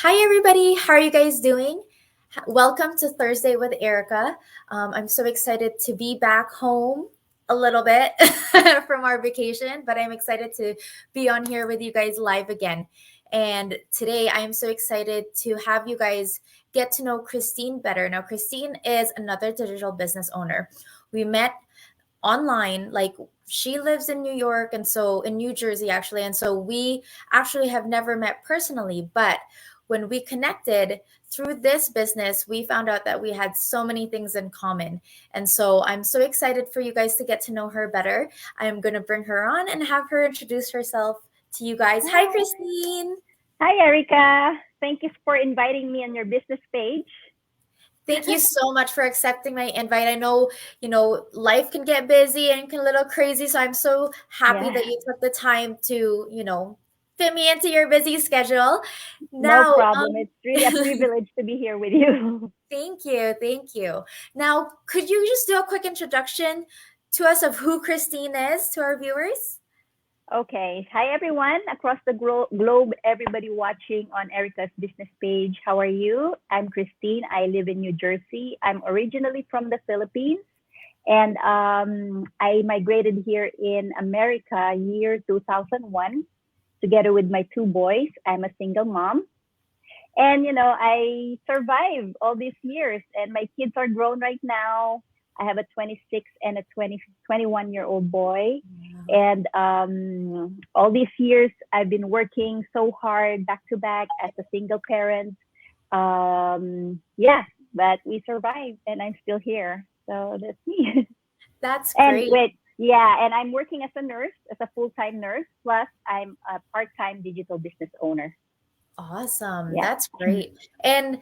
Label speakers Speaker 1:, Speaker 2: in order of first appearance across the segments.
Speaker 1: Hi, everybody. How are you guys doing? Welcome to Thursday with Erica. I'm so excited to be back home a little bit from our vacation, but I'm excited to be on here with you guys live again. And today I am so excited to have you guys get to know Christine better. Now, Christine is another digital business owner. We met online, like she lives in New York and so in New Jersey actually, and so we actually have never met personally, but when we connected through this business, we found out that we had so many things in common. And so I'm so excited for you guys to get to know her better. I'm going to bring her on and have her introduce herself to you guys. Hi,
Speaker 2: Hi.
Speaker 1: Christine.
Speaker 2: Hi, Erica. Thank you for inviting me on your business page.
Speaker 1: Thank you so much for accepting my invite. I know, life can get busy and can a little crazy, so I'm so happy that
Speaker 2: Yeah,
Speaker 1: you took the time to, fit me into your busy schedule.
Speaker 2: no
Speaker 1: Now,
Speaker 2: problem. It's really a privilege to be here with you.
Speaker 1: thank you, thank you. Now, could you just do a quick introduction to us of who Christine is to our viewers?
Speaker 2: Okay. Hi, everyone across the globe, everybody watching on Erica's business page. How are you? I'm Christine. I live in New Jersey. I'm originally from the Philippines. And I migrated here in America year 2001 together with my two boys. I'm a single mom. And I survived all these years, and my kids are grown right now. I have a 26 and a 21-year-old boy. And all these years I've been working so hard back to back as a single parent. Yeah, but we survived, and I'm still here, so that's me.
Speaker 1: That's
Speaker 2: And
Speaker 1: great.
Speaker 2: wait, yeah, and I'm working as a nurse, as a full-time nurse, plus I'm a part-time digital business owner.
Speaker 1: Awesome.
Speaker 2: Yeah.
Speaker 1: That's great. And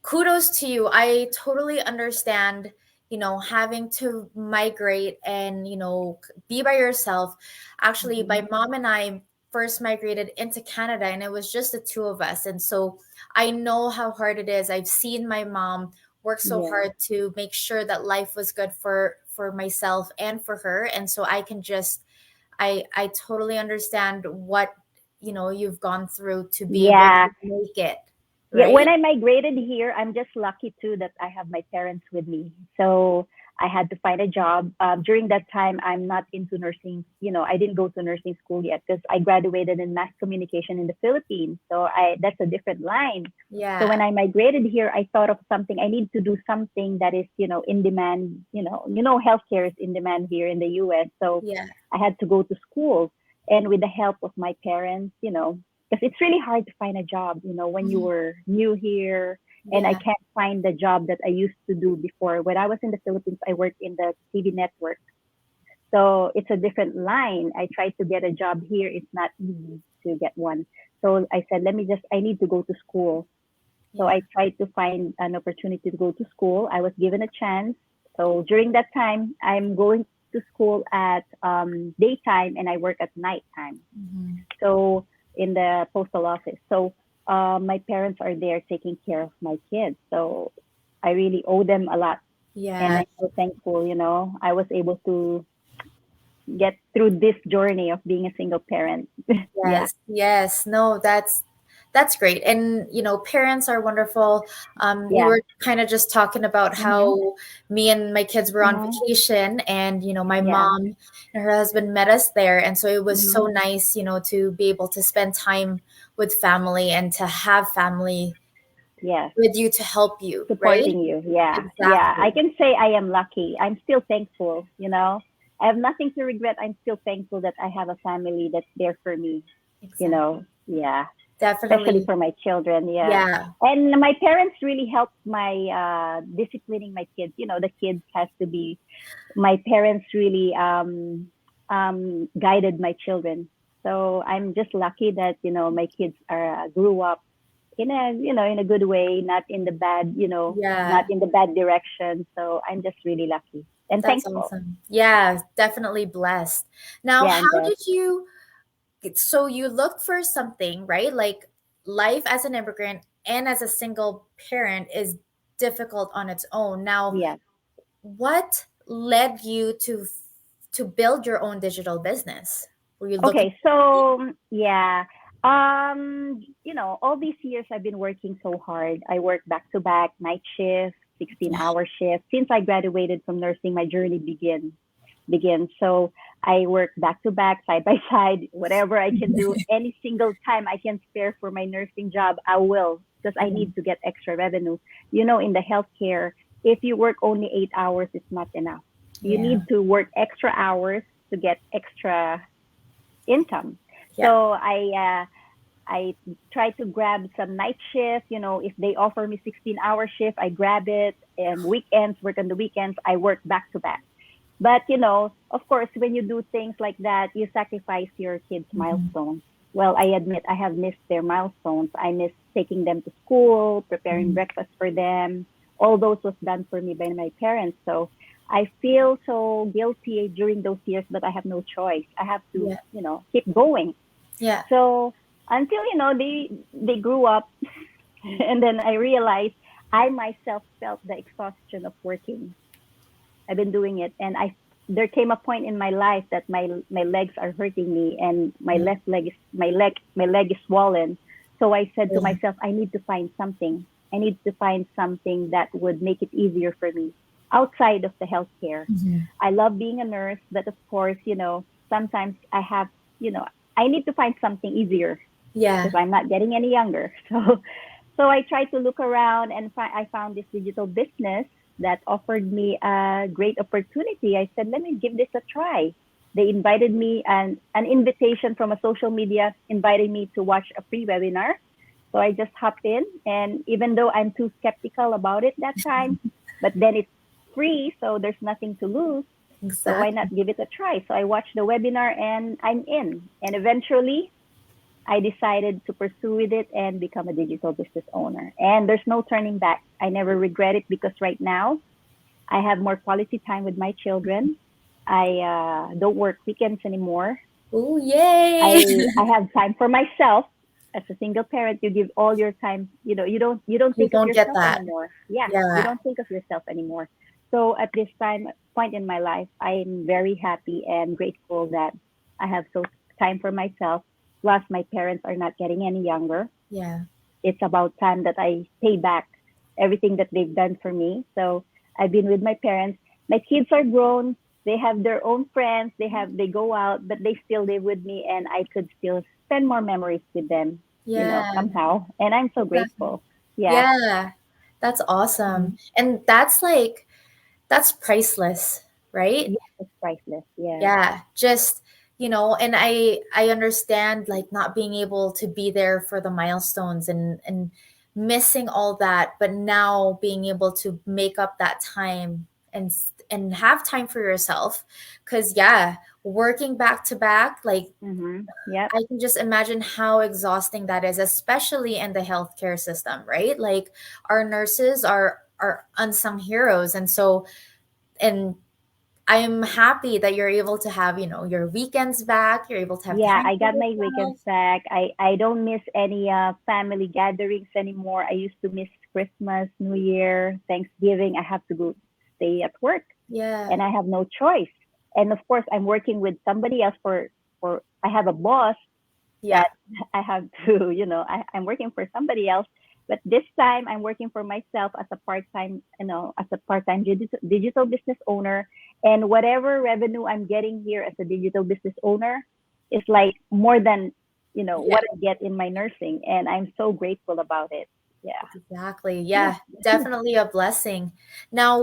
Speaker 1: kudos to you. I totally understand, having to migrate and, be by yourself. Actually,
Speaker 2: Mhm.
Speaker 1: my mom and I first migrated into Canada and it was just the two of us. And so I know how hard it is. I've seen my mom work so
Speaker 2: Yeah.
Speaker 1: hard to make sure that life was good for myself and for her. And so I can just I totally understand what, you've gone through to be able
Speaker 2: Yeah.
Speaker 1: to make it,
Speaker 2: Yeah. When
Speaker 1: right?
Speaker 2: I migrated here, I'm just lucky too that I have my parents with me. So I had to find a job. During that time, I'm not into nursing. I didn't go to nursing school yet because I graduated in mass communication in the Philippines. So that's a different line. So when
Speaker 1: Yeah.
Speaker 2: I migrated here, I thought of something. I need to do something that is, in demand. Healthcare is in demand here in the U.S. So
Speaker 1: Yeah.
Speaker 2: I had to go to school, and with the help of my parents, because it's really hard to find a job, when you
Speaker 1: Mhm.
Speaker 2: were new here. And I
Speaker 1: Yeah.
Speaker 2: can't find the job that I used to do before. When I was in the Philippines, I worked in the TV network. So it's a different line. I tried to get a job here. It's not easy to get one. So I said, I need to go to school. So
Speaker 1: Yeah.
Speaker 2: I tried to find an opportunity to go to school. I was given a chance. So during that time, I'm going to school at daytime and I work at nighttime.
Speaker 1: Mhm.
Speaker 2: So in the postal office. So my parents are there taking care of my kids. So I really owe them a lot. And
Speaker 1: Yeah.
Speaker 2: I'm so thankful, I was able to get through this journey of being a single parent. Yeah.
Speaker 1: Yes. Yes. No, that's great. And parents are wonderful. We
Speaker 2: Yeah.
Speaker 1: were kind of just talking about
Speaker 2: Mm-hmm.
Speaker 1: how me and my kids were on
Speaker 2: Mm-hmm.
Speaker 1: vacation and my
Speaker 2: Yeah.
Speaker 1: mom and her husband met us there. And so it was
Speaker 2: Mm-hmm.
Speaker 1: so nice, to be able to spend time with family and to have family
Speaker 2: Yes.
Speaker 1: with you to help you, right?
Speaker 2: Supporting you. Yeah. Yeah.
Speaker 1: Exactly.
Speaker 2: I can say I am lucky. I'm still thankful. I have nothing to regret. I'm still thankful that I have a family that's there for me.
Speaker 1: Exactly.
Speaker 2: Yeah. Especially
Speaker 1: Definitely.
Speaker 2: for my children. Yeah.
Speaker 1: Yeah.
Speaker 2: And my parents really helped my disciplining my kids. The kids has to be. My parents really guided my children. So I'm just lucky that my kids are grew up in a good way, not in the bad, not
Speaker 1: Yeah.
Speaker 2: in the bad direction. So I'm just really lucky and
Speaker 1: That's
Speaker 2: thankful.
Speaker 1: awesome. Yeah, definitely blessed. Now,
Speaker 2: Yeah, I'm
Speaker 1: how
Speaker 2: blessed.
Speaker 1: did you so you looked for something, right? Like life as an immigrant and as a single parent is difficult on its own. Now,
Speaker 2: Yeah.
Speaker 1: what led you to build your own digital business? Were you looking
Speaker 2: Okay.
Speaker 1: for something?
Speaker 2: So yeah. All these years I've been working so hard. I work back to back, night shift, 16-hour shift. Since I graduated from nursing, my journey begins. So I work back to back, side by side, whatever I can do, any single time I can spare for my nursing job, I will, because I
Speaker 1: Yeah.
Speaker 2: need to get extra revenue. In the healthcare, if you work only 8 hours, it's not enough. You
Speaker 1: Yeah.
Speaker 2: need to work extra hours to get extra income.
Speaker 1: Yeah.
Speaker 2: So I try to grab some night shift. If they offer me 16-hour shift, I grab it. And weekends, work on the weekends, I work back to back. But of course, when you do things like that, you sacrifice your kids'
Speaker 1: Mhm.
Speaker 2: milestones. Well, I admit I have missed their milestones. I miss taking them to school, preparing
Speaker 1: Mhm.
Speaker 2: breakfast for them. All those was done for me by my parents. So I feel so guilty during those years, but I have no choice. I have to,
Speaker 1: Yeah.
Speaker 2: keep going.
Speaker 1: Yeah.
Speaker 2: So until they grew up, and then I realized I myself felt the exhaustion of working. I've been doing it, and I there came a point in my life that my legs are hurting me, and
Speaker 1: Yeah.
Speaker 2: my leg is swollen. So I said to
Speaker 1: Yeah.
Speaker 2: myself, I need to find something. I need to find something that would make it easier for me outside of the healthcare.
Speaker 1: Mhm.
Speaker 2: I love being a nurse, but of course, sometimes I need to find something easier
Speaker 1: Yeah.
Speaker 2: because I'm not getting any younger. So I tried to look around, and I found this digital business that offered me a great opportunity. I said, let me give this a try. They invited me, and an invitation from a social media invited me to watch a free webinar. So I just hopped in, and even though I'm too skeptical about it that time, but then it's free, so there's nothing to lose. So why not
Speaker 1: Exactly.
Speaker 2: give it a try? So I watched the webinar, and I'm in. And eventually, I decided to pursue with it and become a digital business owner. And there's no turning back. I never regret it because right now I have more quality time with my children. I don't work weekends anymore.
Speaker 1: Oh, yay.
Speaker 2: I have time for myself. As a single parent, you give all your time. You don't
Speaker 1: You
Speaker 2: think of
Speaker 1: don't get
Speaker 2: yourself
Speaker 1: that.
Speaker 2: anymore. Yeah, you
Speaker 1: Yeah.
Speaker 2: don't think of yourself anymore. So at this point in my life, I'm very happy and grateful that I have so time for myself. Plus, my parents are not getting any younger.
Speaker 1: Yeah.
Speaker 2: It's about time that I pay back everything that they've done for me. So I've been with my parents. My kids are grown. They have their own friends. They go out, but they still live with me, and I could still spend more memories with them,
Speaker 1: Yeah.
Speaker 2: somehow. And I'm so
Speaker 1: Exactly.
Speaker 2: grateful. Yeah.
Speaker 1: Yeah. That's awesome.
Speaker 2: Mhm.
Speaker 1: And that's priceless, right?
Speaker 2: Yes, it's priceless. Yes.
Speaker 1: Yeah, just and I understand like not being able to be there for the milestones and missing all that, but now being able to make up that time and have time for yourself. Because yeah, working back to back, like
Speaker 2: Yep.
Speaker 1: I can just imagine how exhausting that is, especially in the healthcare system, right? Like our nurses are unsung heroes, and so and I'm happy that you're able to have, your weekends back. You're able to have
Speaker 2: Yeah,
Speaker 1: time
Speaker 2: I
Speaker 1: for
Speaker 2: got my weekends
Speaker 1: yourself.
Speaker 2: back. I don't miss any family gatherings anymore. I used to miss Christmas, New Year, Thanksgiving. I have to go stay at work,
Speaker 1: Yeah.
Speaker 2: and I have no choice. And of course, I'm working with somebody else for I have a boss
Speaker 1: Yeah.
Speaker 2: that I have to, I'm working for somebody else. But this time I'm working for myself as a part-time, digital business owner. And whatever revenue I'm getting here as a digital business owner is like more than,
Speaker 1: Yeah.
Speaker 2: what I get in my nursing. And I'm so grateful about it. Yeah.
Speaker 1: Exactly.
Speaker 2: Yeah.
Speaker 1: Yeah. Definitely a blessing. Now,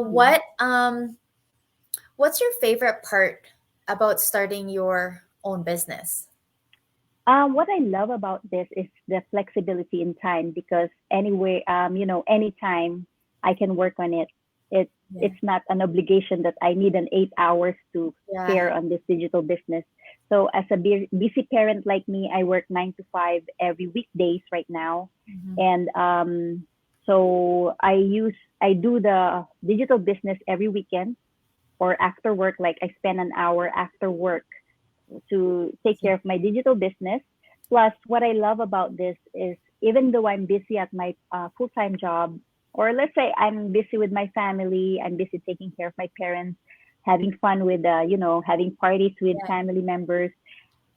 Speaker 1: what's your favorite part about starting your own business?
Speaker 2: What I love about this is the flexibility in time because anyway, anytime I can work on it. It
Speaker 1: Yeah.
Speaker 2: it's not an obligation that I need an 8 hours to
Speaker 1: Yeah.
Speaker 2: spare on this digital business. So as a busy parent like me, I work 9 to 5 every weekdays right now,
Speaker 1: Mhm.
Speaker 2: and so I do the digital business every weekend or after work. Like I spend an hour after work to take care of my digital business. Plus, what I love about this is even though I'm busy at my full time job, or let's say I'm busy with my family, I'm busy taking care of my parents, having fun with, having parties with
Speaker 1: Yeah.
Speaker 2: family members.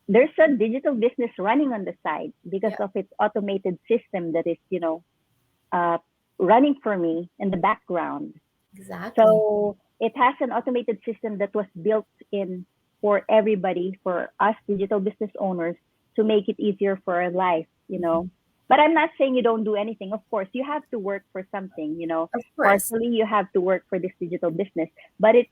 Speaker 2: there's a digital business running on the side because
Speaker 1: Yeah,
Speaker 2: of its automated system that is, uh, running for me in the background.
Speaker 1: exactly.
Speaker 2: So it has an automated system that was built in for everybody, for us digital business owners, to make it easier for our life.
Speaker 1: Mhm.
Speaker 2: But I'm not saying you don't do anything. Of course, you have to work for something.
Speaker 1: Of course.
Speaker 2: Partially, you have to work for this digital business, but it's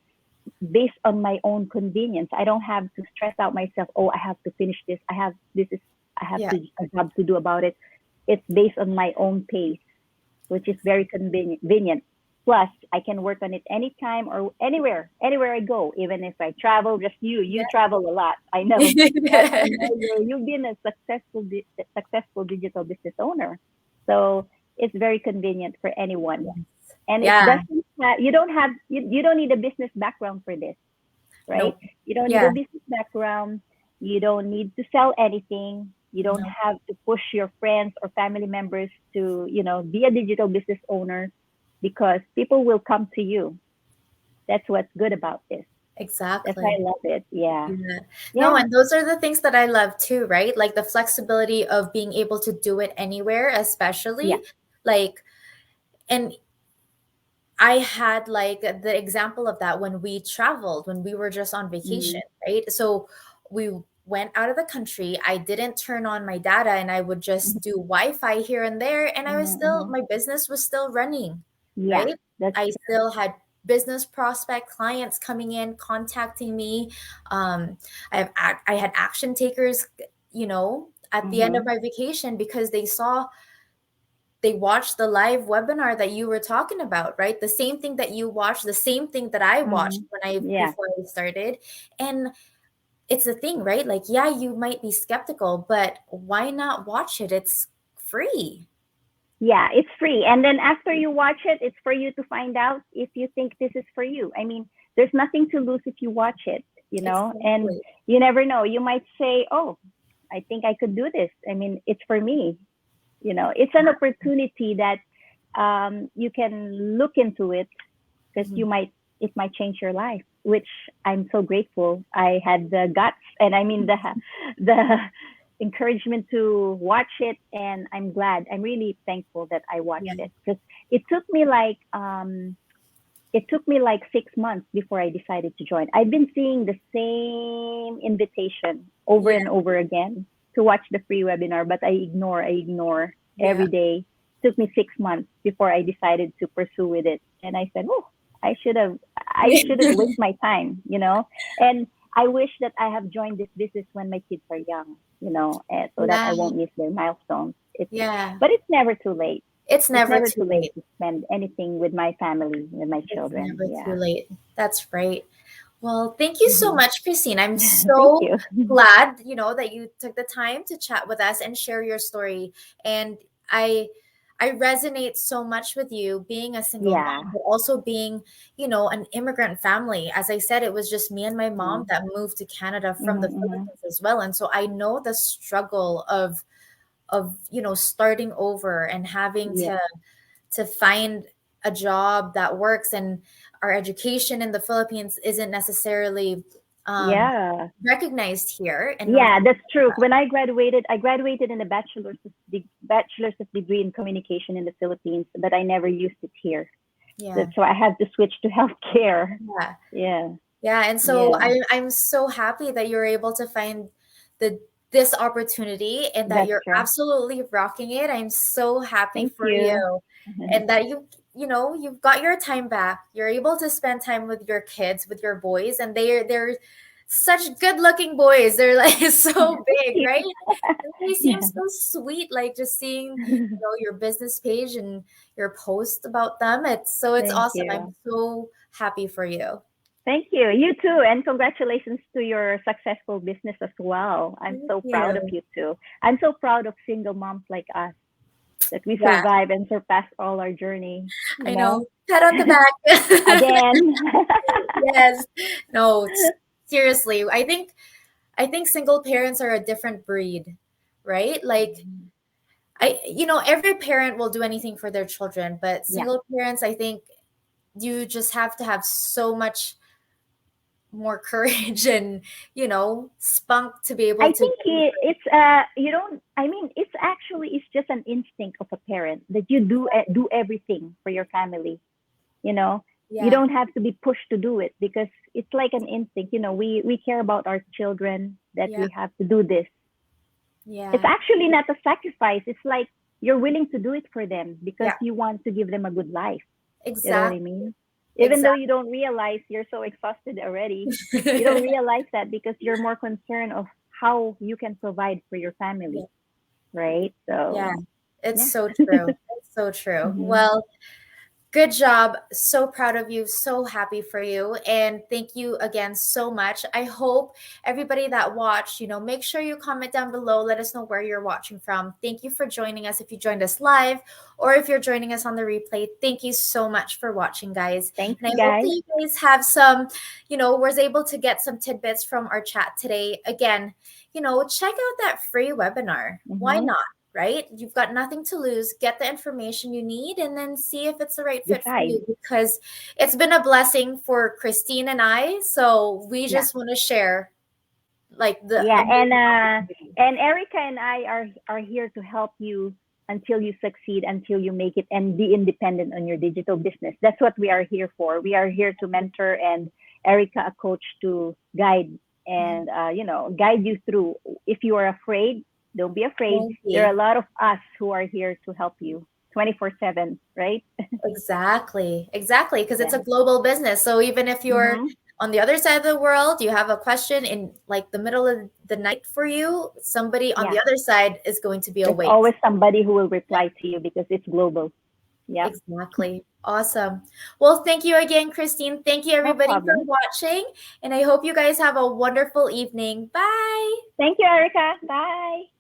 Speaker 2: based on my own convenience. I don't have to stress out myself. Oh, I have to finish this. I have
Speaker 1: Yeah,
Speaker 2: a job to do about it. It's based on my own pace, which is very convenient. Plus, I can work on it anytime or anywhere I go, even if I travel. Just you travel a lot, I know, but I
Speaker 1: yeah.
Speaker 2: know you've been a successful digital business owner, so it's very convenient for anyone.
Speaker 1: Yes.
Speaker 2: And it
Speaker 1: Yeah.
Speaker 2: doesn't you don't have you don't need a business background for this, right?
Speaker 1: Nope.
Speaker 2: You don't need a
Speaker 1: Yeah.
Speaker 2: business background. You don't need to sell anything. You don't
Speaker 1: No.
Speaker 2: have to push your friends or family members to, be a digital business owner because people will come to you. That's what's good about this. That's why
Speaker 1: Exactly.
Speaker 2: I love it. Yeah.
Speaker 1: Yeah. No,
Speaker 2: Yeah.
Speaker 1: and those are the things that I love too, right? Like the flexibility of being able to do it anywhere,
Speaker 2: Yeah.
Speaker 1: especially like, and I had like the example of that when we traveled, when we were just on
Speaker 2: Mm-hmm.
Speaker 1: vacation, right? So we went out of the country. I didn't turn on my data and I would just do Wi-Fi here and there. And I was still,
Speaker 2: Mm-hmm.
Speaker 1: my business was still running,
Speaker 2: Yeah.
Speaker 1: right?
Speaker 2: That's
Speaker 1: I
Speaker 2: true.
Speaker 1: still had business prospect clients coming in, contacting me. Um, I had action takers, at the end of
Speaker 2: Mm-hmm.
Speaker 1: my vacation because they watched the live webinar that you were talking about, right? The same thing that you watched, the same thing that I watched
Speaker 2: Mm-hmm.
Speaker 1: when I
Speaker 2: Yeah.
Speaker 1: before I started. And it's the thing, right? Like, yeah, you might be skeptical, but why not watch it? It's free.
Speaker 2: Yeah, it's free. And then after you watch it, it's for you to find out if you think this is for you. I mean, there's nothing to lose if you watch it. And
Speaker 1: Exactly.
Speaker 2: you never know. You might say, oh, I think I could do this. I mean, it's for me. It's an opportunity that you can look into it because
Speaker 1: Mhm.
Speaker 2: it might change your life, which I'm so grateful I had the guts and I mean the encouragement to watch it, and I'm really thankful that I watched
Speaker 1: Yeah.
Speaker 2: it because it took me like um it took me like 6 months before I decided to join. I've been seeing the same invitation over
Speaker 1: Yeah.
Speaker 2: and over again to watch the free webinar, but I ignore
Speaker 1: Yeah.
Speaker 2: every day. It took me 6 months before I decided to pursue with it. And I said, oh, I shouldn't waste my time. And I wish that I have joined this business when my kids are young, and so that
Speaker 1: Yeah.
Speaker 2: I won't miss their milestones.
Speaker 1: Yeah.
Speaker 2: But it's never too late.
Speaker 1: It's
Speaker 2: It's
Speaker 1: never
Speaker 2: never
Speaker 1: too
Speaker 2: too late
Speaker 1: late.
Speaker 2: to spend anything with my family, with my
Speaker 1: It's
Speaker 2: children.
Speaker 1: never too
Speaker 2: Yeah.
Speaker 1: late. That's right. Well, thank you so
Speaker 2: Hmm.
Speaker 1: much, Christine. I'm
Speaker 2: Thank
Speaker 1: so
Speaker 2: you.
Speaker 1: glad, that you took the time to chat with us and share your story. And I I resonate so much with you being a single
Speaker 2: Yeah.
Speaker 1: mom, but also being, an immigrant family. As I said, it was just me and my mom
Speaker 2: Mm-hmm.
Speaker 1: that moved to Canada from the
Speaker 2: Mm-hmm.
Speaker 1: Philippines as well. And so I know the struggle of starting over and having
Speaker 2: Yeah.
Speaker 1: to find a job that works, and our education in the Philippines isn't necessarily um,
Speaker 2: Yeah.
Speaker 1: recognized here in North
Speaker 2: Yeah, that's true.
Speaker 1: America.
Speaker 2: When I graduated in a bachelor's of degree in communication in the Philippines, but I never used it here.
Speaker 1: Yeah,
Speaker 2: That's why I had to switch to healthcare.
Speaker 1: yeah,
Speaker 2: Yeah.
Speaker 1: yeah. And so
Speaker 2: Yeah.
Speaker 1: I'm so happy that you're able to find the this opportunity and that
Speaker 2: That's
Speaker 1: you're
Speaker 2: true.
Speaker 1: absolutely rocking it. I'm so happy
Speaker 2: Thank
Speaker 1: for
Speaker 2: you.
Speaker 1: you, and that you've got your time back. You're able to spend time with your kids, with your boys, and they're such good looking boys. They're like so
Speaker 2: Thank
Speaker 1: big,
Speaker 2: you.
Speaker 1: right? And they seem
Speaker 2: Yeah.
Speaker 1: so sweet, like just seeing, your business page and your post about them. It's
Speaker 2: Thank
Speaker 1: awesome. I'm
Speaker 2: you.
Speaker 1: so happy for you.
Speaker 2: Thank you. You too. And congratulations to your successful business as well. I'm
Speaker 1: Thank
Speaker 2: so proud of
Speaker 1: you.
Speaker 2: you too. I'm so proud of single moms like us that we
Speaker 1: Yeah,
Speaker 2: survive and surpass all our journey, you
Speaker 1: I
Speaker 2: know?
Speaker 1: know. Pat on the back.
Speaker 2: Again.
Speaker 1: Yes. No, seriously. I think single parents are a different breed, right? Like every parent will do anything for their children, but
Speaker 2: Yeah.
Speaker 1: single parents, I think you just have to have so much more courage and, spunk to be able
Speaker 2: I
Speaker 1: to
Speaker 2: think it's you don't. I mean, it's just an instinct of a parent that you do everything for your family. You know, you
Speaker 1: yeah,
Speaker 2: don't have to be pushed to do it because it's like an instinct. We care about our children that
Speaker 1: yeah,
Speaker 2: we have to do this. It's
Speaker 1: yeah,
Speaker 2: actually not a sacrifice. It's like you're willing to do it for them because
Speaker 1: yeah,
Speaker 2: you want to give them a good life. You know what I
Speaker 1: exactly,
Speaker 2: mean? Even though you
Speaker 1: exactly.
Speaker 2: don't realize you're so exhausted already, you don't realize that because you're more concerned of how you can provide for your family,
Speaker 1: Yeah,
Speaker 2: right?
Speaker 1: yeah,
Speaker 2: So
Speaker 1: it's
Speaker 2: yeah.
Speaker 1: so true. It's so true.
Speaker 2: Hmm.
Speaker 1: Well, good job. So proud of you. So happy for you. And thank you again so much. I hope everybody that watched, make sure you comment down below. Let us know where you're watching from. Thank you for joining us if you joined us live or if you're joining us on the replay. Thank you so much for watching, guys.
Speaker 2: Thanks,
Speaker 1: And I hope that
Speaker 2: guys.
Speaker 1: you guys have some, was able to get some tidbits from our chat today. Again, check out that free webinar. Why
Speaker 2: Hmm.
Speaker 1: not? Right? You've got nothing to lose. Get the information you need and then see if it's the right fit for
Speaker 2: Decide.
Speaker 1: you because it's been a blessing for Christine and I. So we
Speaker 2: Yeah.
Speaker 1: just want to share like the
Speaker 2: Yeah,
Speaker 1: amazing opportunity.
Speaker 2: and Erica and I are here to help you until you succeed, until you make it, and be independent on your digital business. That's what we are here for. We are here to mentor, and Erica, a coach, to guide and guide you through. If you are afraid, don't be afraid.
Speaker 1: Thank
Speaker 2: There are
Speaker 1: you.
Speaker 2: a lot of us who are here to help you 24/7, right?
Speaker 1: Exactly. Exactly. Because it's
Speaker 2: Yeah.
Speaker 1: a global business. So even if you're
Speaker 2: Mm-hmm.
Speaker 1: on the other side of the world, you have a question in like the middle of the night for you, somebody on
Speaker 2: Yeah.
Speaker 1: the other side is going to be
Speaker 2: There's
Speaker 1: awake.
Speaker 2: always somebody who will reply to you because it's global. Yep.
Speaker 1: Exactly. Awesome. Well, thank you again, Christine. Thank you,
Speaker 2: No
Speaker 1: everybody, for
Speaker 2: problem.
Speaker 1: watching. And I hope you guys have a wonderful evening. Bye.
Speaker 2: Thank you, Erica. Bye.